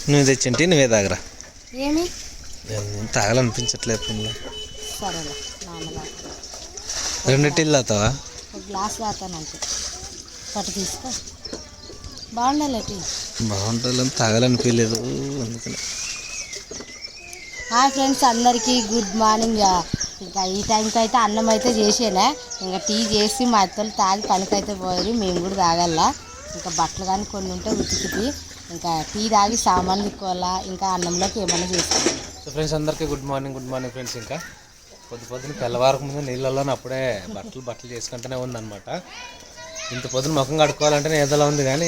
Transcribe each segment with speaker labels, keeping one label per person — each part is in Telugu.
Speaker 1: నువ్వు తెచ్చింటి నువ్వే తాగరా.
Speaker 2: ఏమి
Speaker 1: తాగాలనిపించట్లేదు.
Speaker 2: సరేలే
Speaker 1: రెండు టీలు తాగుతావా?
Speaker 2: ఒక గ్లాస్ తాగుతాను అంతే. పట్టు తీసుకో. బాగుండాలి టీ.
Speaker 1: బాగుంటుంది, తాగాలనిపించలేదు అందుకని.
Speaker 2: హాయ్ ఫ్రెండ్స్, అందరికీ గుడ్ మార్నింగ్. ఇంకా ఈ టైంకి అయితే అన్నం అయితే చేసేనా, ఇంకా టీ చేసి మా అత్తలు తాగి పనికైతే పోయి మేము కూడా తాగల. ఇంకా బట్టలు కానీ కొన్ని ఉంటే ఉతికితి, ఇంకా టీ తాగి సామాన్లు తిక్కోవాలా, ఇంకా అన్నంలోకి ఏమైనా చేసుకోవాలి.
Speaker 1: సో ఫ్రెండ్స్ అందరికీ గుడ్ మార్నింగ్ ఫ్రెండ్స్. ఇంకా పొద్దున తెల్లవారకు ముందు నీళ్ళల్లో అప్పుడే బట్టలు చేసుకుంటూనే ఉందన్నమాట. ఇంత పొద్దున ముఖం కడుక్కోవాలంటే ఏదోలా ఉంది, కానీ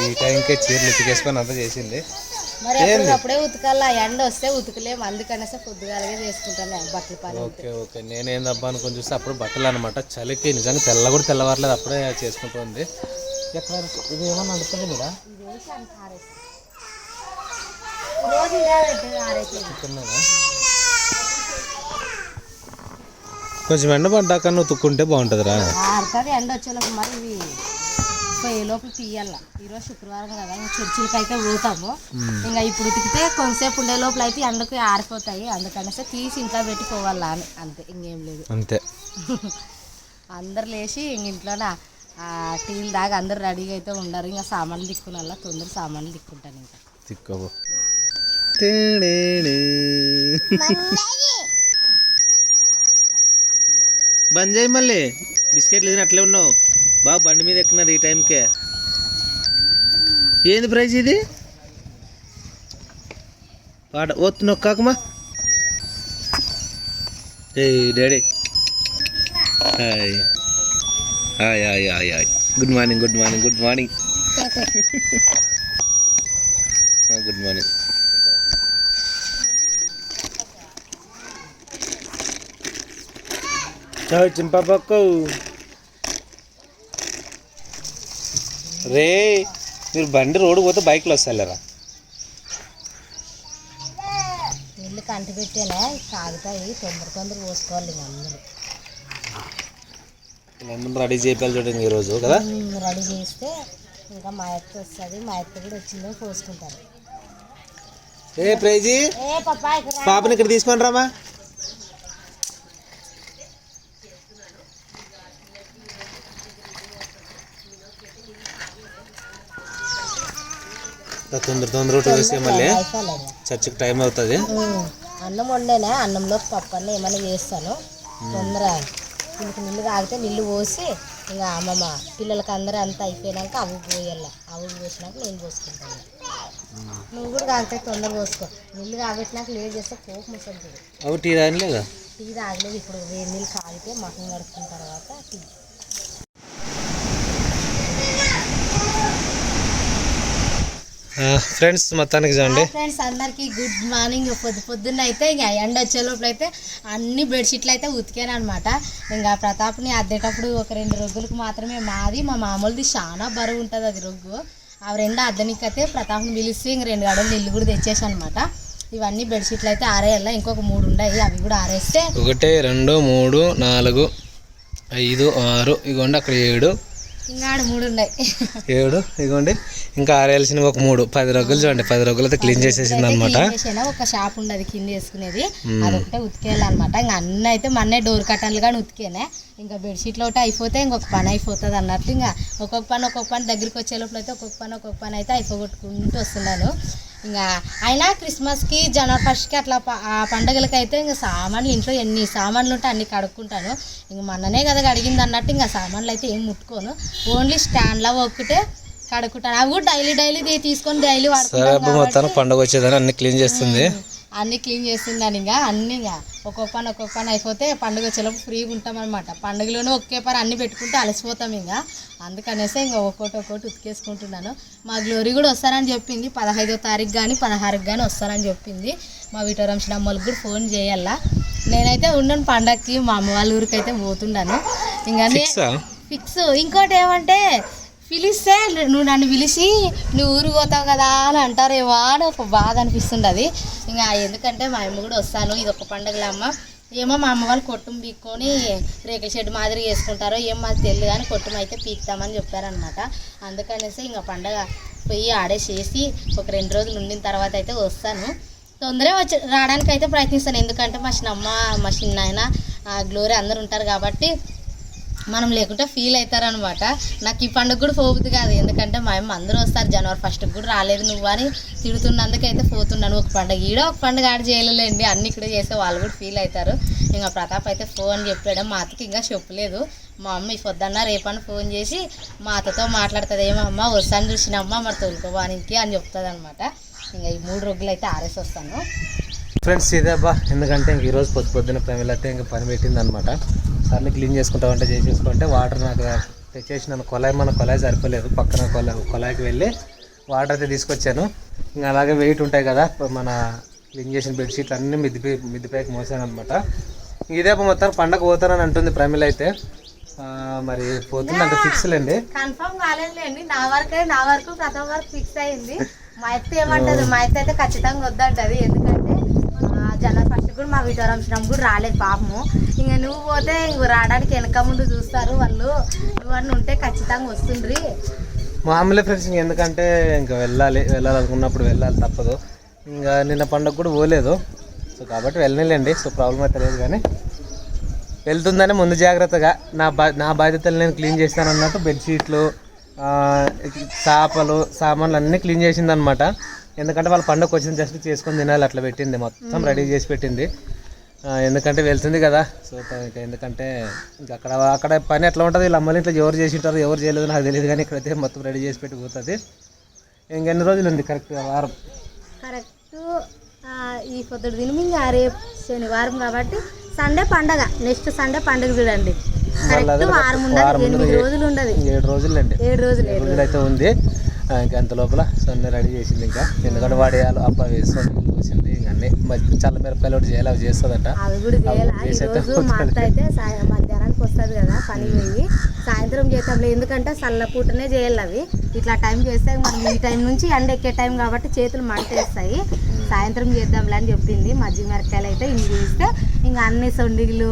Speaker 1: ఈ టైంకే చీరలు ఉతికేసుకొని అంతా చేసింది.
Speaker 2: మరి అప్పుడే ఉతకాల, ఎండ వస్తే ఉతకలేము, అందుకనేసి పొద్దుగాలగా చేసుకుంటాను బట్టల పని.
Speaker 1: ఓకే నేనేందబ్బా అనుకొని చూస్తే అప్పుడు బట్టలు అనమాట. చలికి నిజంగా కూడా తెల్లవారలేదు, అప్పుడే చేసుకుంటుంది. ఎక్కడ ఇది ఏమన్నా అనుకుంది మీరా? కొంచెం ఎండ పడ్డాక నువ్వు తుక్కుంటే బాగుంటుంది రా.
Speaker 2: ఎండ వచ్చేలోపు మరి ఇవి పోయేలోపు తీయాల. ఈరోజు శుక్రవారం కదా, ఇంకా చర్చిలకి అయితే పోతాము. ఇంకా ఇప్పుడు ఉతికితే కొంతసేపు ఉండే లోపల అయితే ఎండకు ఆరిపోతాయి, అందుకనేసి తీసి ఇంట్లో పెట్టి పోవాలా అని, అంతే, ఇంకేం లేదు.
Speaker 1: అంతే.
Speaker 2: అందరు లేచి ఇంక ఇంట్లోనే టీలు దాకా అందరు రెడీగా అయితే ఉండరు. ఇంకా సామాన్లు దిక్కునల్లా తొందర సామాన్లు దిక్కుంటాను. ఇంకా
Speaker 1: తిక్కబో బంద్ చేయి. మళ్ళీ బిస్కెట్లు తిని అట్లే ఉన్నావు. బాగా బండి మీద ఎక్కినారు ఈ టైంకే. ఏంది ప్రైజ్ ఇది? పాట ఓతు నొక్కాకమా. ఏ daddy hi hi hi hi hi. Good morning good morning good morning good morning. చింపాపక్కు రే, మీరు బండి రోడ్డు పోతే బైక్లో వస్తారా?
Speaker 2: నీళ్ళు కంటి పెట్టేలా తాగుతాయి, తొందర పోసుకోవాలి.
Speaker 1: అందరూ రెడీ చేయాలి చూడండి ఈరోజు కదా.
Speaker 2: రెడీ చేస్తే ఇంకా మా అత్త వస్తుంది, మా అత్త కూడా వచ్చిందో పోసుకుంటారు.
Speaker 1: ఏ ప్రైజీ పాపని ఇక్కడ తీసుకొని రామా. తొందర వేస్తే మళ్ళీ చర్చికి టైం అవుతుంది.
Speaker 2: అన్నం వండేనా, అన్నంలో పప్పు అన్న ఏమైనా చేస్తాను. తొందర నీళ్ళు తాగితే నీళ్ళు పోసి ఇంకా అమ్మమ్మ పిల్లలకి అందరూ అంతా అయిపోయినాక అవి పోయాల. అవి పోసినాక నేను పోసుకుంటాను. నువ్వు కూడా తాగితే తొందర పోసుకో. నీళ్ళు కాబట్టినాక లేట్ చేస్తే కోపం వస్తుంది.
Speaker 1: అవి టీ తాగలేదా?
Speaker 2: టీ తాగలేదు. ఇప్పుడు వేడి నీళ్ళు కాగితే మకం కడుక్కున్న తర్వాత టీ.
Speaker 1: ఫ్రెండ్స్ మొత్తానికి చూడండి.
Speaker 2: ఫ్రెండ్స్ అందరికీ గుడ్ మార్నింగ్. పొద్దున్న అయితే ఇంకా ఎండ వచ్చే లోపల అయితే అన్ని బెడ్షీట్లు అయితే ఉతికాను అనమాట. ఇంకా ప్రతాప్ని అద్దేటప్పుడు ఒక 2 రొగ్గులకు మాత్రమే, మాది మా మామూలుది చాలా బరువు ఉంటుంది అది రొగ్గు. ఆ 2 అద్దనికైతే ప్రతాప్ని పిలిచి ఇంక 2 గడలు నీళ్ళు కూడా తెచ్చేసాను అనమాట. ఇవన్నీ బెడ్షీట్లు అయితే ఆరేయాల, ఇంకొక 3 ఉన్నాయి, అవి కూడా ఆరేస్తే
Speaker 1: 1 2 3 4 5 6 ఇగోండి అక్కడ 7
Speaker 2: ఇంకా 3 ఉన్నాయి.
Speaker 1: 7 ఇగోండి ఇంకా ఆరేయాల్సిన ఒక 3 10 రొగ్గులు చూడండి. 10 రొగ్గులు అయితే క్లీన్ చేసేసింది అనమాట.
Speaker 2: ఒక షాప్ ఉండదు కింద వేసుకునేది, అదొకటే ఉతికేయాలన్నమాట. ఇంకా అన్నీ అయితే మొన్నే డోర్ కట్టన్లు కానీ ఉతికేనే. ఇంకా బెడ్షీట్లు ఒకటి అయిపోతే ఇంకొక పని అయిపోతుంది అన్నట్టు. ఇంకా ఒక్కొక్క పని దగ్గరికి వచ్చే లోపల అయితే ఒక్కొక్క పని అయితే అయిపోగొట్టుకుంటూ వస్తున్నాను. ఇంకా అయినా క్రిస్మస్కి జనవరి 1కి అట్లా ఆ పండుగలకి అయితే ఇంకా సామాన్లు ఇంట్లో ఎన్ని సామాన్లు ఉంటే అన్ని కడుక్కుంటాను. ఇంక మొన్ననే కదా కడిగింది అన్నట్టు ఇంకా సామాన్లు అయితే ఏం ముట్టుకోను. ఓన్లీ స్టాండ్లో ఒక్కటే కడుక్కుంటాను. అవి కూడా డైలీ తీసుకొని డైలీ
Speaker 1: వాడుకుంటాను. పండుగ వచ్చేదని అన్ని క్లీన్ చేస్తుంది,
Speaker 2: అన్నీ క్లీన్ చేస్తుందని. ఇంకా అన్నీ ఇంకా ఒక్కొక్క పని అయిపోతే పండుగ వచ్చేలోపు ఫ్రీగా ఉంటాం అనమాట. పండుగలోనే ఒకే పని అన్నీ పెట్టుకుంటే అలసిపోతాం. ఇంకా అందుకనేసి ఇంకా ఒక్కొక్కటి ఉతికేసుకుంటున్నాను. మా గ్లోరీ కూడా వస్తారని చెప్పింది. 15వ తారీఖు కానీ 16కి కానీ వస్తారని చెప్పింది. మా విటోరంశన అమ్మలకు కూడా ఫోన్ చేయాలా. నేనైతే ఉండను పండగకి, మా అమ్మ వాళ్ళ ఊరికి అయితే పోతున్నాను. ఇంకా ఫిక్స్. ఇంకోటి ఏమంటే పిలిస్తే నువ్వు నన్ను పిలిచి నువ్వు ఊరు పోతావు కదా అని అంటారేమో అని ఒక బాధ అనిపిస్తుంది. అది ఇంకా ఎందుకంటే మా అమ్మ కూడా వస్తాను, ఇది ఒక పండుగలే అమ్మ, ఏమో మా అమ్మ వాళ్ళు కొట్టుం పీక్కొని రేకుల షెడ్ మాదిరి వేసుకుంటారో ఏం మాకు తెలియదు కానీ కొట్టుం అయితే పీకుతామని చెప్పారనమాట. అందుకనేసి ఇంకా పండగ పోయి ఆడేసేసి ఒక 2 రోజులు ఉండిన తర్వాత అయితే వస్తాను. తొందరగా రావడానికి అయితే ప్రయత్నిస్తాను, ఎందుకంటే మా చిన్నమ్మ మా చిన్నాయన గ్లోరీ అందరు ఉంటారు కాబట్టి మనం లేకుంటే ఫీల్ అవుతారనమాట. నాకు ఈ పండుగ కూడా పోబుద్ది కాదు, ఎందుకంటే మా అమ్మ అందరూ వస్తారు. జనవరి 1st కూడా రాలేదు నువ్వు అని తిడుతున్నందుకైతే పోతున్నాను. ఒక పండుగ ఒక పండుగ ఆడ చేయలేండి, అన్ని ఇక్కడ చేస్తే వాళ్ళు కూడా ఫీల్ అవుతారు. ఇంకా ప్రతాప్ అయితే ఫోన్ చెప్పాడు, మా అత్తకి ఇంకా చెప్పలేదు. మా అమ్మ ఈ పొద్దున్న రేపని ఫోన్ చేసి మా అత్తతో మాట్లాడుతుంది, ఏమమ్మా వస్తాను చూసినమ్మా మరి తోలుకోవానికి అని చెప్తుంది అనమాట. ఇంకా ఈ 3 రోజులు అయితే ఆరేసి వస్తాను
Speaker 1: ఫ్రెండ్స్. ఇదేబ్బా, ఎందుకంటే ఇంక ఈరోజు పొద్దున్న ప్రమిళ అయితే ఇంకా పని పెట్టింది అనమాట. సర్లు క్లీన్ చేసుకుంటామంటే చేసేసుకుంటే వాటర్ నాకు తెచ్చేసినాను. మన కొలాయి సరిపోలేదు, పక్కన కొలాయికి వెళ్ళి వాటర్ అయితే తీసుకొచ్చాను. ఇంకా అలాగే వెయిట్ ఉంటాయి కదా మన క్లీన్ చేసిన బెడ్షీట్లు అన్నీ మిద్దిపైకి మోసాను అనమాట. ఇదే మొత్తం పండగ పోతానని అంటుంది ప్రమిళ అయితే. మరి పోతుంది అంటే ఫిక్స్ లేండి,
Speaker 2: కన్ఫర్మ్ కాలేదులేండి. నా వరకు ప్రథమ వరకు ఫిక్స్ అయింది. మా అత్త ఏమంటది, మా అత్త అయితే ఖచ్చితంగా వద్దంటది, ఎందుకంటే జనవరి 1 కూడా మా విటోరంశనం కూడా రాలేదు పాపము. ఇంకా నువ్వు పోతే ఇంక రావడానికి వెనక ముందు చూస్తారు వాళ్ళు, నువ్వు అన్నీ ఉంటే ఖచ్చితంగా వస్తుండ్రి.
Speaker 1: మామూలే ఫ్రెండ్స్, ఎందుకంటే ఇంకా వెళ్ళాలనుకున్నప్పుడు వెళ్ళాలి, తప్పదు. ఇంకా నిన్న పండుగ కూడా పోలేదు, సో కాబట్టి వెళ్ళలేండి. సో ప్రాబ్లం అయితే లేదు, కానీ వెళ్తుందని ముందు జాగ్రత్తగా నా బాధ్యతలు నేను క్లీన్ చేస్తాను అన్నట్టు బెడ్షీట్లు చాపలు సామాన్లు అన్నీ క్లీన్ చేసిందనమాట. ఎందుకంటే వాళ్ళ పండుగ వచ్చిన జస్ట్ చేసుకొని తినాలి అట్లా పెట్టింది, మొత్తం రెడీ చేసి పెట్టింది. ఎందుకంటే వెళ్తుంది కదా, సో ఎందుకంటే ఇంకా అక్కడ పని ఎట్లా ఉంటుంది, వీళ్ళు అమ్మలు ఇంట్లో ఎవరు చేసి ఉంటారు ఎవరు చేయలేదు నాకు తెలియదు, కానీ ఇక్కడైతే మొత్తం రెడీ చేసి పెట్టి పోతుంది. ఇంకెన్ని రోజులు ఉంది కరెక్ట్ వారం,
Speaker 2: కరెక్ట్ ఈ పొద్దుడు దినం ఇంకా రేపు శనివారం కాబట్టి సండే పండగ, నెక్స్ట్ సండే పండుగ చూడండి. కరెక్ట్ వారం ఉండదు, 8 రోజులు ఉండదు,
Speaker 1: 7 రోజులు అండి,
Speaker 2: 7 రోజులు
Speaker 1: అయితే ఉంది. ఇంకా అంత లోపల సొన్న రెడీ చేసింది. ఇంకా ఎందుకంటే వాడేయాలి అప్ప వేసుకొని కూర్చుంది. ఇంకా అన్నీ చల్ల మిరపకాయలు ఒకటి చేయాలి, అవి చేస్తుందంట.
Speaker 2: అవి కూడా చేయాలి. ఈరోజు మా అత్త అయితే మధ్యాహ్నానికి వస్తుంది కదా పని పోయి, సాయంత్రం చేద్దాంలే, ఎందుకంటే చల్ల పూటనే చేయాలి అవి. ఇట్లా టైం చేస్తే మనం ఈ టైం నుంచి ఎండ ఎక్కే టైం కాబట్టి చేతులు మంటేస్తాయి, సాయంత్రం చేద్దాంలే అని చెప్పింది. మజ్జిగ మిరపకాయలు అయితే ఇన్ని చేస్తే ఇంకా అన్ని సొండిగులు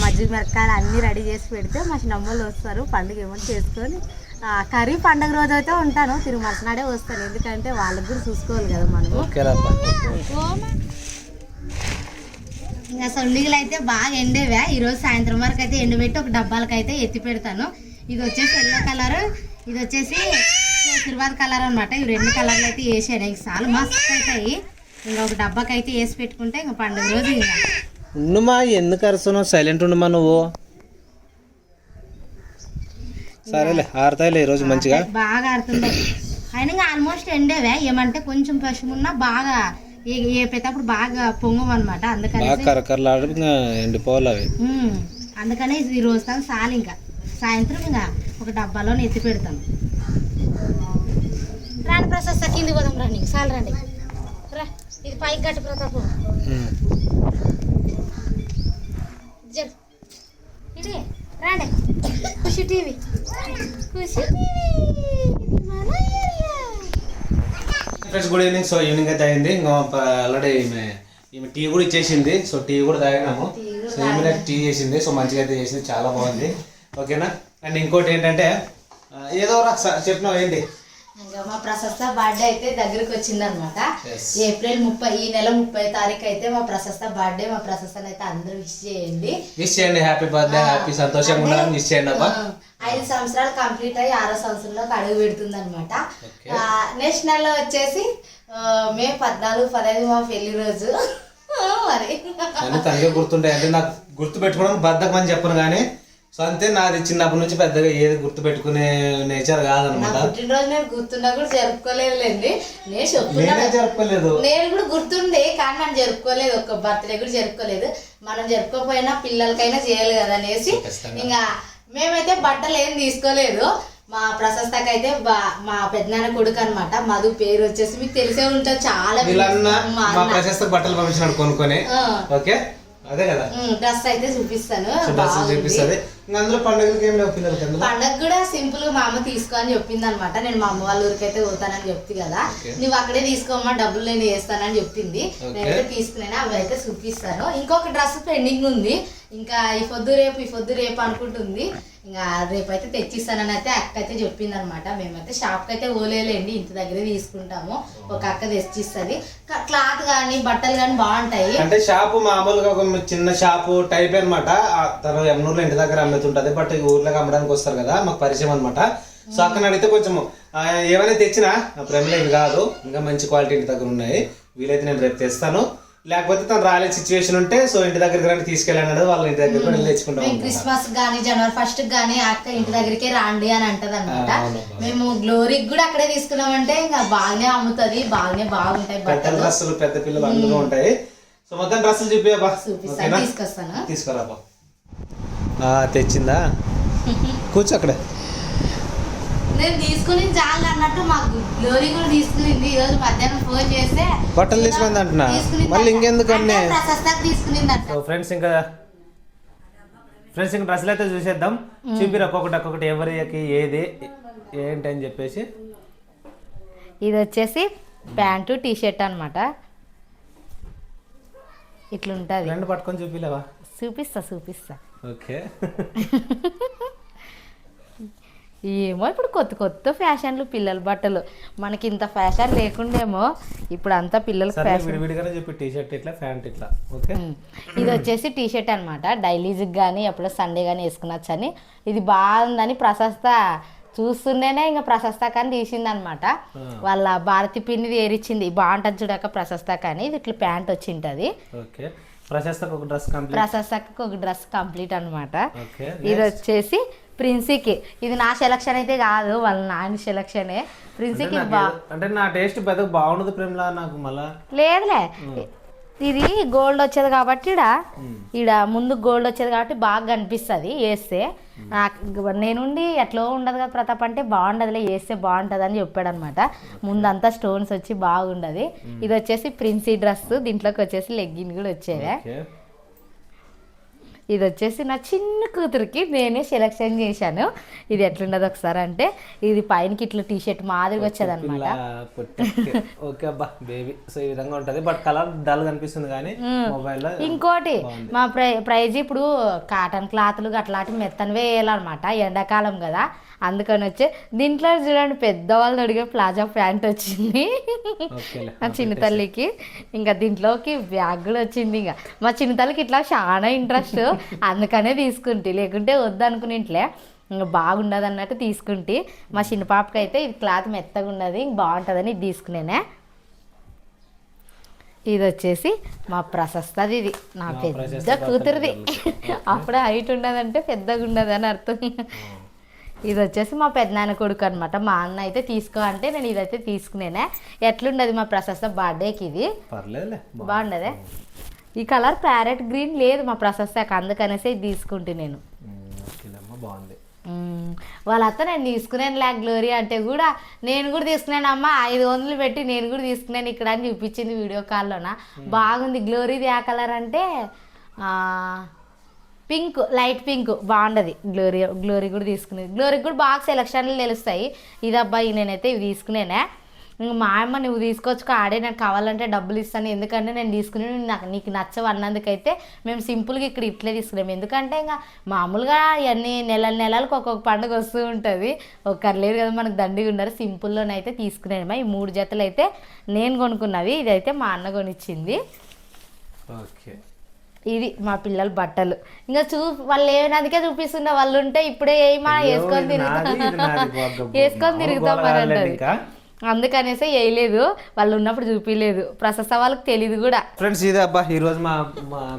Speaker 2: మజ్జిగ మిరపకాయలు అన్నీ రెడీ చేసి పెడితే మా చిన్నమ్మలు వస్తారు, పండుగ ఏమో చేసుకొని కర్రీ పండుగ రోజు అయితే ఉంటాను, తిరుగు మరుసనాడే వస్తాను, ఎందుకంటే వాళ్ళకి కూడా చూసుకోవాలి కదా మనము. ఇంకా సొండిగులు అయితే బాగా ఎండేవా, ఈరోజు సాయంత్రం వరకు అయితే ఎండబెట్టి ఒక డబ్బాలకు అయితే ఎత్తి పెడతాను. ఇది వచ్చేసి ఎల్లో కలర్, ఇది వచ్చేసి తిరువాత కలర్ అనమాట. ఇవి 2 కలర్లు అయితే వేసాను, ఇంక చాలా మస్తు అవుతాయి. ఇంకా ఒక డబ్బాకి అయితే వేసి పెట్టుకుంటే ఇంకా పండుగ రోజు ఇంకా
Speaker 1: ఉండుమా, ఎందుకు అరుస్తున్నావు, సైలెంట్ ఉండమా నువ్వు. సరేలే ఆరుతాయిలే ఈరోజు మంచిగా
Speaker 2: బాగా ఆడుతుంది. అయినా ఇంకా ఆల్మోస్ట్ ఎండేవే, ఏమంటే కొంచెం పశువున్నా బాగా ఏపేటప్పుడు బాగా పొంగం అనమాట, అందుకని
Speaker 1: కరకరలాడు ఎండిపోవాలి అవి.
Speaker 2: అందుకనే ఈ రోజు చాలు, ఇంకా సాయంత్రం ఇంకా ఒక డబ్బాలో ఎత్తి పెడతాను. రాండి ప్రసాద్ సార్, కింది పోదాం రండి, చాలు రండి రా, ఇది పైకి గట్టు ప్రతాపు ఇది రండి. Khushi TV, Khushi
Speaker 1: friends good evening. So evening అయితే అయింది, ఇంకా ఆల్రెడీ ఈమె టీ కూడా ఇచ్చేసింది. సో టీ కూడా తాగినాము. సో ఈమె టీ చేసింది, సో మంచిగా అయితే చేసింది, చాలా బాగుంది. ఓకేనా. అండ్ ఇంకోటి ఏంటంటే ఏదో చెప్పినావు ఏంటి,
Speaker 2: ఇంకా మా ప్రశస్త బర్త్డే అయితే దగ్గరికి వచ్చింది అనమాట. ఏప్రిల్ 30, ఈ నెల 30 తారీఖు అయితే మా ప్రశస్త బర్త్డే. మా ప్రశస్తని అయితే అందరూ విష్ చేయండి,
Speaker 1: హ్యాపీ బర్త్డే, హ్యాపీ సంతోషంగా ఉండాలని విష్ చేయండి అబ్బా.
Speaker 2: 5 సంవత్సరాలు కంప్లీట్ అయ్యి 6వ సంవత్సరంలోకి అడుగు పెడుతుంది అనమాట. నెక్స్ట్ నెలలో వచ్చేసి మే 14, 15 మా పెళ్లి రోజు. మరి
Speaker 1: తనకే గుర్తుంటాయి అంటే నాకు గుర్తు పెట్టుకోవడం బద్దకం అని చెప్పను, కానీ సో అంతే, నాది చిన్నప్పటి నుంచి పెద్దగా ఏది గుర్తు పెట్టుకునే నేచర్ కాదనమాట.
Speaker 2: పుట్టినరోజు నేను గుర్తున్నా కూడా జరుపుకోలేదులేండి,
Speaker 1: జరుపుకోలేదు,
Speaker 2: నేను కూడా గుర్తుండే కానీ మనం జరుపుకోలేదు, ఒక బర్త్డే కూడా జరుపుకోలేదు. మనం జరుపుకోకపోయినా పిల్లలకైనా చేయాలి కదా అనేసి ఇంకా మేమైతే బట్టలు ఏం తీసుకోలేదు. మా ప్రశస్తకి అయితే మా పెద్దనాన్న కొడుకు అనమాట, మధు పేరు వచ్చేసి మీకు తెలిసే ఉంటుంది, చాలా
Speaker 1: ప్రశస్త బట్టలు పంపించినాడు కొనుక్కొని. ఓకే, అదే కదా
Speaker 2: డ్రెస్ అయితే చూపిస్తాను.
Speaker 1: చూపిస్తుంది. ఇంకా అందులో పండుగలకి ఏం లేవు పిల్లలకి?
Speaker 2: పండగ కూడా సింపుల్ గా మా అమ్మ తీసుకో అని చెప్పింది అనమాట. నేను మా అమ్మ వాళ్ళ ఊరికి అయితే పోతానని చెప్తి కదా, నువ్వు అక్కడే తీసుకోమ్మా డబ్బులు నేను వేస్తానని చెప్పింది. నేనైతే తీసుకున్నాను, అవి అయితే చూపిస్తాను. ఇంకొక డ్రెస్ పెండింగ్ ఉంది, ఇంకా ఈ పొద్దు రేపు అనుకుంటుంది. ఇంకా రేపు అయితే తెచ్చిస్తానని అయితే అక్క అయితే చెప్పింది అనమాట. మేమైతే షాప్కి అయితే ఓలేలేండి, ఇంటి దగ్గరే తీసుకుంటాము. ఒక అక్క తెచ్చిస్తుంది. క్లాత్ కానీ బట్టలు కానీ బాగుంటాయి.
Speaker 1: అంటే షాపు మామూలుగా ఒక చిన్న షాపు టైప్ అనమాట. తను ఎమ్నూరులో ఇంటి దగ్గర అమ్ముతుంటది, బట్ ఊర్లోకి అమ్మడానికి వస్తారు కదా, మాకు పరిచయం అనమాట. సో అక్కడ అడిగితే కొంచెం ఏమైనా తెచ్చినా ప్రేమలో ఇవి కాదు, ఇంకా మంచి క్వాలిటీ ఇంటి దగ్గర ఉన్నాయి, వీలైతే నేను రేపు తెస్తాను. లేకపోతే తను రాలే సిచ్యువేషన్ ఉంటే సో ఇంటి దగ్గరికి రండి తీసుకెళ్ళాడు, వాళ్ళ ఇంటి దగ్గర కూడా తెచ్చుకుంటాం.
Speaker 2: క్రిస్మస్ గానీ జనవరి 1 గానీ అక్క ఇంటి దగ్గరికే రాండి అని అంటది అనమాట. మేము గ్లోరీకి కూడా అక్కడే తీసుకున్నామంటే ఇంకా బాగానే అమ్ముతుంది, బాగుంటాయి
Speaker 1: పెద్ద డ్రెస్సులు, పెద్ద పిల్లలు అందులో ఉంటాయి. సో మొత్తం డ్రెస్సులు
Speaker 2: చూపిస్తాను, తీసుకొస్తాను.
Speaker 1: తీసుకురాబా. తెచ్చిందా? కూర్చో అక్కడే.
Speaker 2: నేను తీసుకుని చాలు అన్నట్టు మాకు గ్లోరీ కూడా తీసుకునింది. ఈ రోజు మధ్యాహ్నం ఫోన్ చేస్తే
Speaker 1: బట్టలు తీసుకుంది అంటున్నా, మళ్ళీ ఇంకెందుకన్నీ
Speaker 2: తీసుకునింది అంట.
Speaker 1: ఫ్రెండ్స్ ఇంకా డ్రెస్సులు అయితే చూసేద్దాం. చూపిరు ఒక్కొక్కటి ఎవరికి ఏది ఏంటి అని చెప్పేసి.
Speaker 2: ఇది వచ్చేసి ప్యాంటు టీ షర్ట్ అనమాట, ఇట్లుంటది.
Speaker 1: రెండు పట్టుకొని చూపిలేవా?
Speaker 2: చూపిస్తా.
Speaker 1: ఓకే.
Speaker 2: ఏమో ఇప్పుడు కొత్త ఫ్యాషన్లు పిల్లల బట్టలు, మనకి ఇంత ఫ్యాషన్ లేకుండేమో, ఇప్పుడు అంతా పిల్లలకి ఫ్యాషన్. ఇది వచ్చేసి టీ షర్ట్ అనమాట, డైలీజ్కి కానీ ఎప్పుడో సండే కానీ వేసుకునొచ్చు అని. ఇది బాగుందని ప్రశస్త చూస్తుండేనే ఇంకా ప్రశస్త కానీ తీసింది అనమాట. వాళ్ళ భారతి పిన్నిది ఏరిచ్చింది, బాగుంటుంది చూడక ప్రశస్త కానీ. ఇది ఇట్లా ప్యాంట్ వచ్చింటది.
Speaker 1: ప్రశస్తకు
Speaker 2: ఒక డ్రెస్ కంప్లీట్ అనమాట. ఇది వచ్చేసి ప్రిన్సీకి. ఇది నా సెలక్షన్ అయితే కాదు, వాళ్ళ నాన్న సెలక్షనే. ప్రిన్సీకి
Speaker 1: అంటే నా టేస్ట్ పెద్ద బాగుండదు ప్రేమలా నాకు. మళ్ళా
Speaker 2: లేదులే, ఇది గోల్డ్ వచ్చేది కాబట్టి ఈడ ముందు గోల్డ్ వచ్చేది కాబట్టి బాగా కనిపిస్తుంది వేస్తే. నేనుండి ఎట్లా ఉండదు కదా ప్రతాప్ అంటే బాగుండదులే వేస్తే బాగుంటుంది అని చెప్పాడు అనమాట. ముందంతా స్టోన్స్ వచ్చి బాగుండదు. ఇది వచ్చేసి ప్రిన్సీ డ్రెస్, దీంట్లోకి వచ్చేసి లెగ్గిన్ కూడా వచ్చేదే. ఇది వచ్చేసి నా చిన్న కూతురికి నేనే సెలెక్షన్ చేశాను. ఇది ఎట్లుండదు ఒకసారి అంటే, ఇది పైనకి ఇట్లా టీ షర్ట్ మాదిరిగా వచ్చేది అనమాట. ఇంకోటి మా ప్రైజ్ ఇప్పుడు కాటన్ క్లాత్లు అట్లాంటి మెత్తనవే వేయాలన్నమాట, ఎండాకాలం కదా, అందుకని వచ్చే. దీంట్లో చూడండి పెద్దవాళ్ళు అడిగే ప్లాజా ప్యాంట్ వచ్చింది నా చిన్న తల్లికి. ఇంకా దీంట్లోకి బ్యాగ్ కూడా వచ్చింది. ఇంకా మా చిన్న తల్లికి ఇట్లా చాలా ఇంట్రెస్ట్, అందుకనే తీసుకుంటే, లేకుంటే వద్దనుకుని ఇంట్లో ఇంకా బాగుండదు అన్నట్టు తీసుకుంటే. మా చిన్న పాపకి అయితే ఇది క్లాత్ మెత్తగా ఉన్నది, ఇంక బాగుంటుందని ఇది తీసుకునేనే. ఇది వచ్చేసి మా ప్రశస్తది, ఇది నా పెద్ద కూతురిది. అప్పుడే హైట్ ఉండదంటే పెద్దగా ఉండదని అర్థం. ఇది వచ్చేసి మా పెద్దనాన్న కొడుకు అనమాట. మా అన్న అయితే తీసుకో అంటే నేను ఇదైతే తీసుకునేనే. ఎట్లుండదు మా ప్రశస్త బర్త్డేకి, ఇది బాగుండదే. ఈ కలర్ ప్యారెట్ గ్రీన్ లేదు మా ప్రశస్తకి, అందుకనేసి ఇది తీసుకుంటే నేను. వాళ్ళతో నేను తీసుకునేలా గ్లోరీ అంటే కూడా నేను కూడా తీసుకున్నాను అమ్మ, 500 పెట్టి నేను కూడా తీసుకున్నాను ఇక్కడ అని చూపించింది వీడియో కాల్లోన. బాగుంది గ్లోరీది. ఆ కలర్ అంటే పింక్, లైట్ పింక్ బాగుండదు. గ్లోరీ కూడా తీసుకునేది. గ్లోరీకి కూడా బాగా సెలక్షన్లు తెలుస్తాయి. ఇది అబ్బాయి నేనైతే ఇవి తీసుకునేనే. ఇంక మా అమ్మ నువ్వు తీసుకొచ్చుకో ఆడే, నాకు కావాలంటే డబ్బులు ఇస్తాను, ఎందుకంటే నేను తీసుకుని నీకు నచ్చవు అన్నందుకైతే మేము సింపుల్గా ఇక్కడ ఇట్లే తీసుకున్నాము. ఎందుకంటే ఇంకా మామూలుగా ఇవన్నీ నెలలకు ఒక్కొక్క పండుగ వస్తూ ఉంటుంది, ఒక్కరు లేదు కదా మనకు దండిగా ఉన్నారు. సింపుల్లోనైతే తీసుకునేమా. ఈ 3 జతలు అయితే నేను కొనుక్కున్నవి, ఇదైతే మా అన్న కొనిచ్చింది. ఇది మా పిల్లల బట్టలు. ఇంకా వాళ్ళు ఏమైనాదికే చూపిస్తున్నా, వాళ్ళు ఉంటే ఇప్పుడే ఏమా వేసుకొని తిరుగుతాం అని అంటది. అందుకనేసి వేయలేదు, వాళ్ళు ఉన్నప్పుడు చూపించలేదు. ప్రశస్త వాళ్ళకి తెలియదు కూడా.
Speaker 1: ఫ్రెండ్స్ ఇదే అబ్బా ఈరోజు మా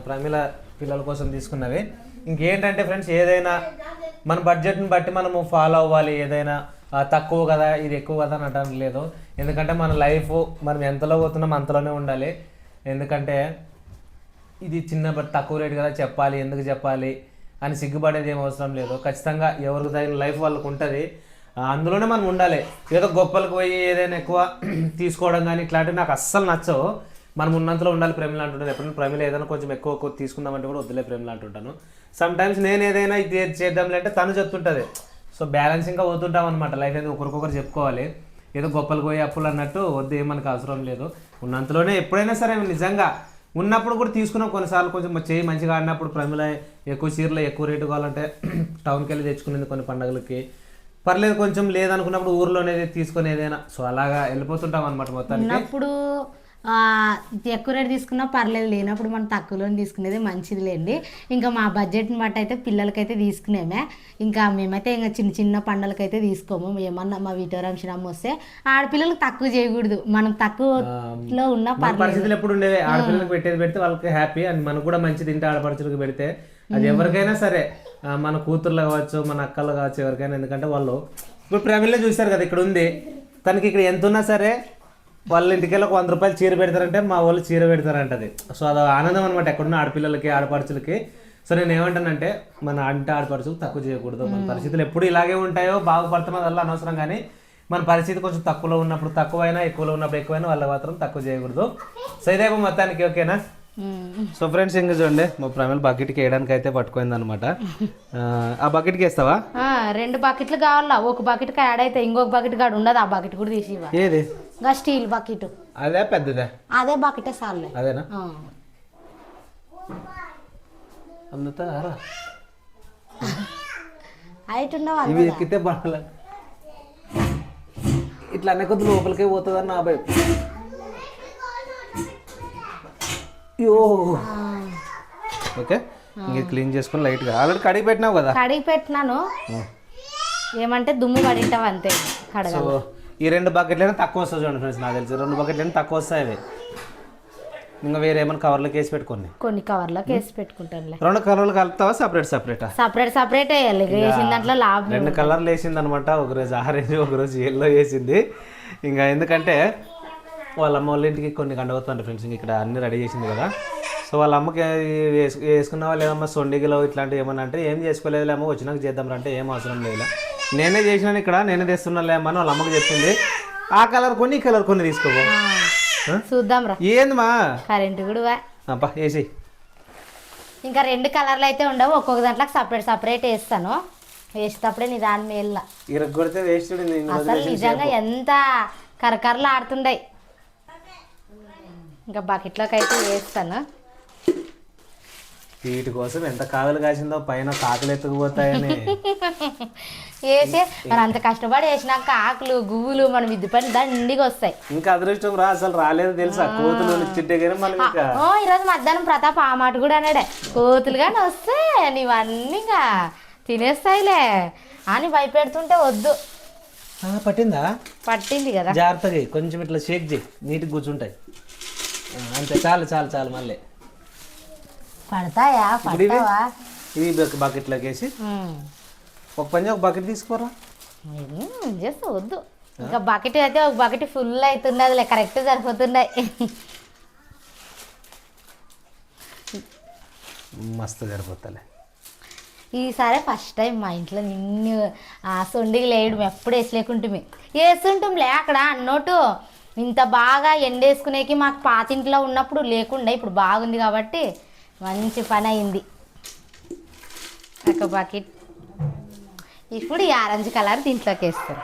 Speaker 1: ప్రమిళ పిల్లల కోసం తీసుకున్నవి. ఇంకేంటంటే ఫ్రెండ్స్ ఏదైనా మన బడ్జెట్ని బట్టి మనము ఫాలో అవ్వాలి. ఏదైనా తక్కువ కదా ఇది ఎక్కువ కదా అని అనడం లేదు. ఎందుకంటే మన లైఫ్ మనం ఎంతలో పోతున్నాం అంతలోనే ఉండాలి. ఎందుకంటే ఇది చిన్న తక్కువ రేటు కదా చెప్పాలి, ఎందుకు చెప్పాలి అని సిగ్గుపడేది ఏం అవసరం లేదు. ఖచ్చితంగా ఎవరికి తగిన లైఫ్ వాళ్ళకు ఉంటుంది, అందులోనే మనం ఉండాలి. ఏదో గొప్పలకు పోయి ఏదైనా ఎక్కువ తీసుకోవడం కానీ ఇట్లాంటివి నాకు అస్సలు నచ్చవు. మనం ఉన్నంతలో ఉండాలి ప్రేమలు అంటుంటాను. ఎప్పుడైనా ప్రేమలు ఏదైనా కొంచెం ఎక్కువ తీసుకుందామంటే కూడా వద్దులే ప్రేమలు అంటుంటాను. సమ్ టైమ్స్ నేను ఏదైనా ఇది చేద్దాంలే అంటే తను చెప్తుంటుంది. సో బ్యాలెన్సింగ్గా పోతుంటాం అనమాట. లైఫ్ అనేది ఒకరికొకరు చెప్పుకోవాలి. ఏదో గొప్పలు పోయి అప్పులు అన్నట్టు వద్దు, ఏం మనకు అవసరం లేదు. ఉన్నంతలోనే ఎప్పుడైనా సరే నిజంగా ఉన్నప్పుడు కూడా తీసుకున్నాం. కొన్నిసార్లు కొంచెం చేయి మంచిగా ఆడినప్పుడు ప్రేమలో ఎక్కువ చీరలు ఎక్కువ రేటు కావాలంటే టౌన్కి వెళ్ళి తెచ్చుకునేది కొన్ని పండుగలకి. పర్లేదు కొంచెం లేదనుకున్నప్పుడు ఊర్లోనే తీసుకొని ఏదైనా సో అలాగా వెళ్ళిపోతుంటాం అనమాట మొత్తానికి.
Speaker 2: ఉన్నప్పుడు ఎక్కువ రేటు తీసుకున్నా పర్లేదు, లేనప్పుడు మనం తక్కువలో తీసుకునేది మంచిది లేండి. ఇంకా మా బడ్జెట్ని బట్టి అయితే పిల్లలకైతే తీసుకునేమే. ఇంకా మేమైతే ఇంకా చిన్న చిన్న పండుగలకైతే తీసుకోము. ఏమన్నా మా విటోరాంశనమ్మ వస్తే ఆడపిల్లలకు తక్కువ చేయకూడదు. మనం తక్కువలో ఉన్న
Speaker 1: పరిస్థితులు ఎప్పుడు ఉండేవి. ఆడపిల్లలకు పెట్టేది పెడితే వాళ్ళకి హ్యాపీ అండ్ మనకు కూడా మంచి తింటే ఆడపడుచులకు పెడితే అది ఎవరికైనా సరే, మన కూతుర్లు కావచ్చు, మన అక్కలు కావచ్చు, ఎవరికైనా. ఎందుకంటే వాళ్ళు ఇప్పుడు ప్రేమలో చూస్తారు కదా, ఇక్కడ ఉంది తనకి, ఇక్కడ ఎంత ఉన్నా సరే వాళ్ళ ఇంటికి వెళ్ళి 100 రూపాయలు చీర పెడతారంటే మా వాళ్ళు చీర పెడతారంటది. సో అది ఆనందం అనమాట ఎక్కడున్న ఆడపిల్లలకి ఆడపడుచులకి. సో నేను ఏమంటానంటే మన ఆడపడుచులకు తక్కువ చేయకూడదు. మన పరిస్థితులు ఎప్పుడు ఇలాగే ఉంటాయో, బాగుపడుతున్నది వల్ల అనవసరం. కానీ మన పరిస్థితి కొంచెం తక్కువలో ఉన్నప్పుడు తక్కువైనా, ఎక్కువలో ఉన్నప్పుడు ఎక్కువైనా వాళ్ళ మాత్రం తక్కువ చేయకూడదు. సో ఇదే మొత్తానికి ఓకేనా. సో ఫ్రెండ్స్ ఇంకా చూడండి, మా ప్రేమలు బకెట్కి వేయడానికి అయితే పట్టుకుంది అనమాట. ఆ బకెట్కి వేస్తావా?
Speaker 2: 2 బకెట్లు కావాలా, ఒక బకెట్కి యాడ్ అయితే ఇంకొక బకెట్ కాడ ఉండదు. ఆ బకెట్ కూడా తీసి
Speaker 1: ఏది
Speaker 2: స్టీల్ బకెట్
Speaker 1: అదే పెద్దదే,
Speaker 2: అదే బకెటే సార్లే.
Speaker 1: అదేనా అందుతారా
Speaker 2: హైట్ ఉండవు
Speaker 1: ఇవి ఎక్కితే బాగా ఇట్లా అనే కొద్ది లోపలికే పోతుందని నా భయం. ఓకే ఇంక క్లీన్ చేసుకుని లైట్గా ఆల్రెడీ కడిగి పెట్టినావు కదా.
Speaker 2: కడిగి పెట్టినాను, ఏమంటే దుమ్ము పడింటావు అంతే.
Speaker 1: సో ఈ 2 బకెట్లైనా తక్కువ వస్తుంది చూడండి ఫ్రెండ్స్. నాకు తెలిసి 2 బకెట్లైనా తక్కువ వస్తాయి అవి. ఇంకా వేరే ఏమైనా కవర్లోకి వేసి పెట్టుకోండి.
Speaker 2: కొన్ని కవర్లోకి వేసి పెట్టుకుంటానులే.
Speaker 1: 2 కలర్లు కలుపుతావా సపరేటా?
Speaker 2: సపరేట్ వేయాలి. వేసిన దాంట్లో లాభం.
Speaker 1: 2 కలర్లు వేసింది అనమాట. ఒకరోజు ఆరెంజ్, ఒకరోజు ఎల్లో వేసింది. ఇంకా ఎందుకంటే వాళ్ళ అమ్మ వాళ్ళ ఇంటికి కొన్ని కండవుతుంటాయి ఫ్రెండ్స్. ఇంక ఇక్కడ అన్ని రెడీ చేసింది కదా. సో వాళ్ళ అమ్మకి వేసుకున్నావా లేదమ్మా సొండిగిలో ఇట్లాంటివి ఏమన్నా అంటే ఏం చేసుకోలేదులేమో, వచ్చినాక చేద్దాం అంటే ఏం అవసరం లేదు, నేనే చేసినాను ఇక్కడ, నేనే తెస్తున్నాలేమని వాళ్ళ అమ్మకి చెప్పింది. ఆ కలర్ కొన్ని, ఈ కలర్ కొన్ని తీసుకోబో.
Speaker 2: చూద్దాం రా.
Speaker 1: ఏందమ్మా
Speaker 2: కరెంట్ కూడా
Speaker 1: అబ్బా వేసి.
Speaker 2: ఇంకా 2 కలర్లు అయితే ఉండవు, ఒక్కొక్క దాంట్లో సపరేట్ వేస్తాను. వేసేటప్పుడే నీ దాని మీద
Speaker 1: ఇరగొడితే వేస్ట్.
Speaker 2: అసలు నిజంగా ఎంత కరకరలు ఆడుతుండయి. ఇంకా బకెట్లోకి అయితే వేస్తాను.
Speaker 1: వీటి కోసం ఎంత కాగలు కాసిందో, పైన కాకులు ఎత్తుకుపోతాయని
Speaker 2: వేసే మరి అంత కష్టపడి వేసినాక ఆకులు గువ్వులు మన విద్దు పని దండిగా వస్తాయి.
Speaker 1: ఇంకా అదృష్టం రా, అసలు రాలేదు తెలుసా. కోతులు చిట్టే కానీ మనం
Speaker 2: ఈరోజు మధ్యాహ్నం ప్రతాప్ ఆ మాట కూడా అన్నాడే, కోతులు కానీ వస్తే నీవన్నీ ఇంకా తినేస్తాయిలే అని భయపెడుతుంటే వద్దు.
Speaker 1: పట్టిందా?
Speaker 2: పట్టింది కదా.
Speaker 1: జాగ్రత్తగా కొంచెం ఇట్లా షేక్ చేయి, నీట్గా కూర్చుంటాయి అంతే. చాలు మళ్ళీ
Speaker 2: పడతాయా? పడతావా?
Speaker 1: ఇవి బకెట్లోకి వేసి ఒక బకెట్ తీసుకోరా.
Speaker 2: చేస్తా వద్దు. ఇంకా బకెట్ అయితే ఒక బకెట్ ఫుల్ అవుతున్నదిలే, కరెక్ట్ సరిపోతున్నాయి.
Speaker 1: మస్తు సరిపోతాలే.
Speaker 2: ఈసారి ఫస్ట్ టైం మా ఇంట్లో నిన్ను సొండికి లేయడం ఎప్పుడు వేసలేకుంటుంది. వేస్తుంటాంలే అక్కడ అన్నోటు. ఇంత బాగా ఎండేసుకునేకి మాకు పాతింట్లో ఉన్నప్పుడు లేకుండా ఇప్పుడు బాగుంది కాబట్టి మంచి పని అయింది. ఒక బకెట్ ఇప్పుడు ఈ ఆరెంజ్ కలర్ దీంట్లోకి వేస్తారు.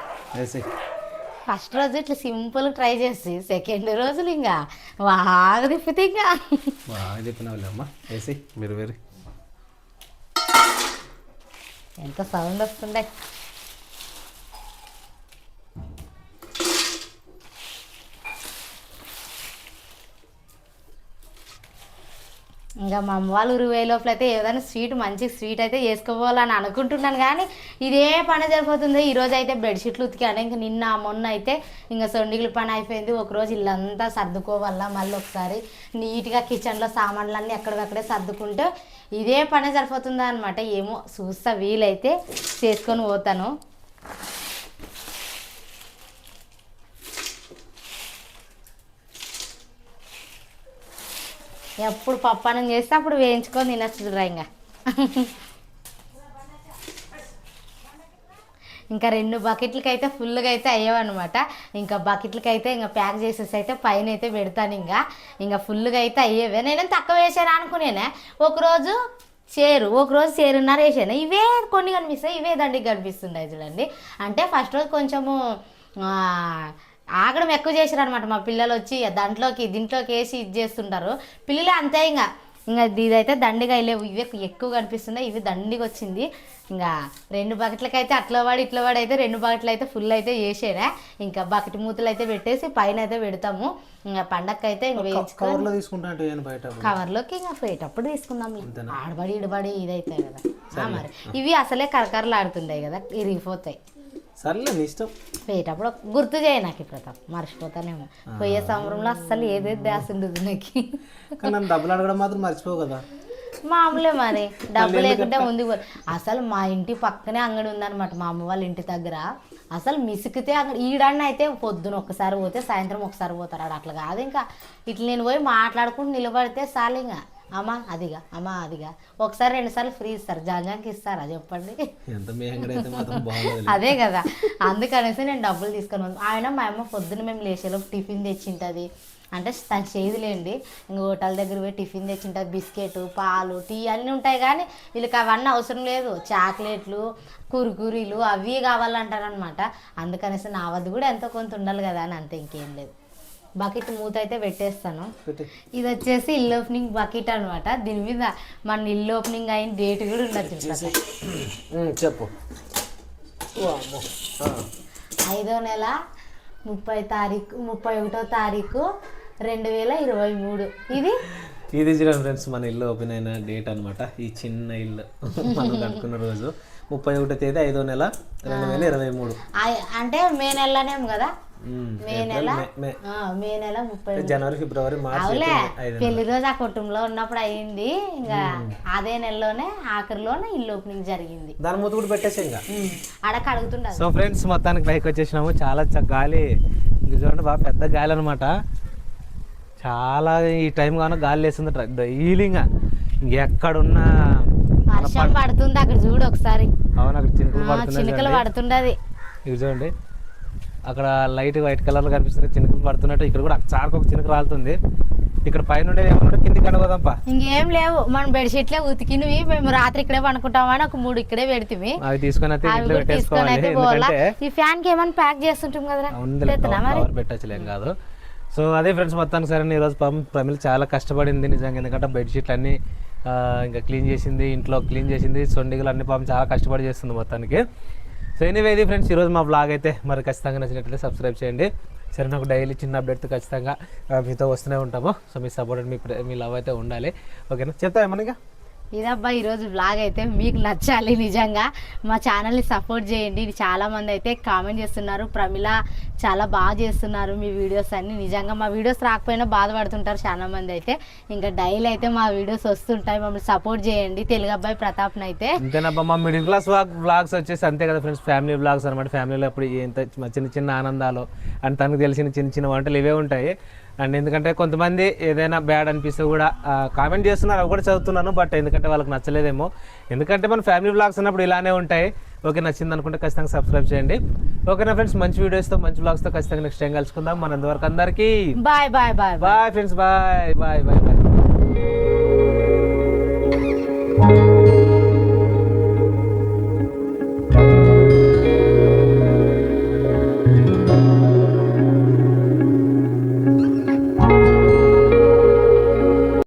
Speaker 2: ఫస్ట్ రోజు ఇట్లా సింపుల్ ట్రై చేసి సెకండ్ రోజులు ఇంకా బాగా తిప్పితే ఇంకా
Speaker 1: బాగా తిప్పినావులేమ్మా. వేసి మీరు వేరు
Speaker 2: ఎంత సౌండ్ వస్తుండే. ఇంకా మా అమ్మ వాళ్ళు ఊరు వేయ లోపల అయితే ఏదైనా మంచి స్వీట్ అయితే చేసుకోవాలని అనుకుంటున్నాను. కానీ ఇదే పని సరిపోతుంది. ఈరోజు అయితే బెడ్షీట్లు ఉతికాను. ఇంకా నిన్న మొన్న అయితే ఇంకా సొండిగుల పని అయిపోయింది. ఒకరోజు ఇల్లంతా సర్దుకోవాలా, మళ్ళీ ఒకసారి నీట్గా కిచెన్లో సామాన్లన్నీ ఎక్కడికక్కడే సర్దుకుంటే ఇదే పని సరిపోతుందా అనమాట. ఏమో చూస్తా, వీలైతే చేసుకొని పోతాను. ఎప్పుడు పప్పానం చేస్తే అప్పుడు వేయించుకొని తినచ్చురా. ఇంకా ఇంకా 2 బకెట్లకి అయితే ఫుల్గా అయితే అయ్యేవన్నమాట. ఇంకా బకెట్లకి అయితే ఇంకా ప్యాక్ చేసేసి అయితే పైన అయితే పెడతాను. ఇంకా ఫుల్గా అయితే అయ్యేవే. నేను తక్కువ వేసాను అనుకునేనే. ఒకరోజు చేరున్నర వేసాను. ఇవే కొన్ని కనిపిస్తాయి, ఇవే దండికి కనిపిస్తున్నాయి చూడండి. అంటే ఫస్ట్ రోజు కొంచెము ఆగడం ఎక్కువ చేశారు అనమాట. మా పిల్లలు వచ్చి దీంట్లోకి వేసి ఇది చేస్తుంటారు పిల్లలే అంతే. ఇంకా ఇదైతే దండిగా వెళ్ళేవు, ఇవే ఎక్కువ కనిపిస్తున్నాయి, ఇవి దండిగా వచ్చింది. ఇంకా 2 బకెట్లకి అయితే ఇట్లా పడి అయితే 2 బకెట్లు అయితే ఫుల్ అయితే చేసేనా. ఇంకా బకెట్ మూతలు అయితే పెట్టేసి పైన అయితే పెడతాము. ఇంకా పండగకి అయితే కవర్లోకి ఇంకా పోయేటప్పుడు తీసుకుందాం. ఆడబడి ఇదైతే కదా మరి. ఇవి అసలే కరకరలు ఆడుతుంటాయి కదా, ఇరిగిపోతాయి.
Speaker 1: సర్లే నీ ఇష్టం.
Speaker 2: పోయేటప్పుడు గుర్తు చేయ నాకు ఇప్పుడు మర్చిపోతానేమో. పోయే సంవత్సరంలో అస్సలు ఏదేది ధ్యాస ఉండదు నాకు.
Speaker 1: డబ్బులు అడగడం మాత్రం మర్చిపోవు కదా.
Speaker 2: మామూలే మరి, డబ్బు లేకుంటే ముందుకు. అసలు మా ఇంటి పక్కనే అంగడి ఉందన్నమాట, మా అమ్మ వాళ్ళ ఇంటి దగ్గర. అసలు మిసికితే అంగడి ఈడన్న అయితే పొద్దున ఒక్కసారి పోతే సాయంత్రం ఒకసారి పోతారు. అట్లా కాదు. ఇంకా ఇట్లా నేను పోయి మాట్లాడుకుంటూ నిలబడితే చాలు. ఇంకా అమ్మ అదిగా ఒకసారి 2 సార్లు ఫ్రీ ఇస్తారు. జాంజాంకి ఇస్తారా చెప్పండి? అదే కదా, అందుకనేసి నేను డబ్బులు తీసుకొని ఆయన మా అమ్మ పొద్దున మేము లేచేలోపు టిఫిన్ తెచ్చింటుంది. అంటే తను చేయదులేండి. ఇంక హోటల్ దగ్గర పోయి టిఫిన్ తెచ్చింటుంది. బిస్కెట్, పాలు, టీ అన్నీ ఉంటాయి. కానీ వీళ్ళకి అవన్నీ అవసరం లేదు. చాక్లెట్లు, కురుకురీలు అవి కావాలంటారనమాట. అందుకనేసి నా వద్ద కూడా ఎంతో కొంత ఉండాలి కదా అని, అంతే, ఇంకేం లేదు. బకెట్ మూత అయితే పెట్టేస్తాను. ఇది వచ్చేసి ఇల్లు ఓపెనింగ్ బకెట్ అనమాట. దీని మీద మన ఇల్లు ఓపెనింగ్ అయిన డేట్ కూడా ఉండదు.
Speaker 1: చెప్పు.
Speaker 2: 5వ నెల 31వ తారీఖు 2023. ఇది
Speaker 1: చూడండి ఫ్రెండ్స్, మన ఇల్లు ఓపెన్ అయిన డేట్ అనమాట. ఈ చిన్న ఇల్లు మనం కట్టుకున్న రోజు 31వ తేదీ 5వ నెల 2023.
Speaker 2: అంటే మే నెలలోనేమో కదా. మే నెల 30
Speaker 1: జనవరి, ఫిబ్రవరి, మార్చి.
Speaker 2: అవులే, పెళ్లి రోజు ఆ కుటుంబంలో ఉన్నప్పుడు అయింది. ఇంకా అదే నెలలోనే ఆఖరిలోనే ఇల్లు ఓపెనింగ్ జరిగింది.
Speaker 1: దాని మూత కూడా పెట్టేసి ఇంకా
Speaker 2: అడగ అడుగుతుండదు.
Speaker 1: సో ఫ్రెండ్స్, మొత్తానికి పైకి వచ్చేసినాము. చాలా గాలి చూడండి, బాగా పెద్ద గాలి అనమాట. చాలా ఈ టైం కాను గాలి వేస్తుంది డైలీగా. ఇంకెక్కడున్నా
Speaker 2: వర్షం పడుతుంది. అక్కడ చూడు ఒకసారి.
Speaker 1: అవును, అక్కడ
Speaker 2: చినుకలు పడుతుండది.
Speaker 1: ఇవి చూడండి, అక్కడ లైట్ వైట్ కలర్లో కనిపిస్తుంది, చినుకలు పడుతున్నట్టు. ఇక్కడ కూడా చారుకు ఒక చినుకు రాలుతుంది. ఇక్కడ పైన ఏమన్నా కిందికి కనబోదాంపా.
Speaker 2: ఇంకేం లేవు, మనం బెడ్షీట్లే ఉతికినవి. మేము రాత్రి ఇక్కడే పండుకుంటామని ఒక 3 ఇక్కడే పెడితే
Speaker 1: అవి తీసుకొని
Speaker 2: ఈ ఫ్యాన్ కి ఏమైనా ప్యాక్ చేస్తుంటాం కదా,
Speaker 1: పెట్టచ్చులేం కాదు. సో అదే ఫ్రెండ్స్, మొత్తానికి సరే ఈరోజు ప్రమిళ చాలా కష్టపడింది నిజంగా. ఎందుకంటే బెడ్షీట్లు అన్నీ ఇంకా క్లీన్ చేసింది, ఇంట్లో క్లీన్ చేసింది, సొండిగలు అన్ని పాపం చాలా కష్టపడి చేస్తుంది మొత్తానికి. సో ఎనీవే ఇది ఫ్రెండ్స్, ఈరోజు మా బ్లాగ్ అయితే మరి ఖచ్చితంగా నచ్చినట్లయితే సబ్స్క్రైబ్ చేయండి. సరే, నాకు డైలీ చిన్న అప్డేట్తో ఖచ్చితంగా మీతో వస్తూనే ఉంటాము. సో మీ సపోర్ట్ మీ లవ్ అయితే ఉండాలి. ఓకేనా, చెప్తా ఏమన్నా.
Speaker 2: ఇదబ్బా ఈరోజు వ్లాగ్ అయితే మీకు నచ్చాలి. నిజంగా మా ఛానల్ని సపోర్ట్ చేయండి. చాలామంది అయితే కామెంట్ చేస్తున్నారు, ప్రమిళ చాలా బాగా చేస్తున్నారు మీ వీడియోస్ అన్ని. నిజంగా మా వీడియోస్ రాకపోయినా బాధపడుతుంటారు చాలామంది అయితే. ఇంకా డైలీ అయితే మా వీడియోస్ వస్తుంటాయి, మమ్మల్ని సపోర్ట్ చేయండి. తెలుగు అబ్బాయి ప్రతాప్ని అయితే
Speaker 1: అంతేనబ్బా. మా మిడిల్ క్లాస్ వ్లాగ్స్ వచ్చేసి అంతే కదా ఫ్రెండ్స్, ఫ్యామిలీ వ్లాగ్స్ అనమాట. ఫ్యామిలీలో ఇప్పుడు ఎంత చిన్న చిన్న ఆనందాలు అండ్ తనకు తెలిసిన చిన్న చిన్న వంటలు ఇవే ఉంటాయి. అండ్ ఎందుకంటే కొంతమంది ఏదైనా బ్యాడ్ అనిపిస్తే కూడా కామెంట్ చేస్తున్నారు, అవి కూడా చదువుతున్నాను. బట్ ఎందుకంటే వాళ్ళకి నచ్చలేదేమో. ఎందుకంటే మన ఫ్యామిలీ వ్లాగ్స్ ఉన్నప్పుడు ఇలానే ఉంటాయి. ఓకే, నచ్చింది అనుకుంటే ఖచ్చితంగా సబ్స్క్రైబ్ చేయండి. ఓకేనా ఫ్రెండ్స్, మంచి వీడియోస్తో మంచి వ్లాగ్స్తో ఖచ్చితంగా నెక్స్ట్ టైం కలుసుకుందాం. మనంతవరకు అందరికీ
Speaker 2: bye bye bye
Speaker 1: bye friends, bye bye bye bye.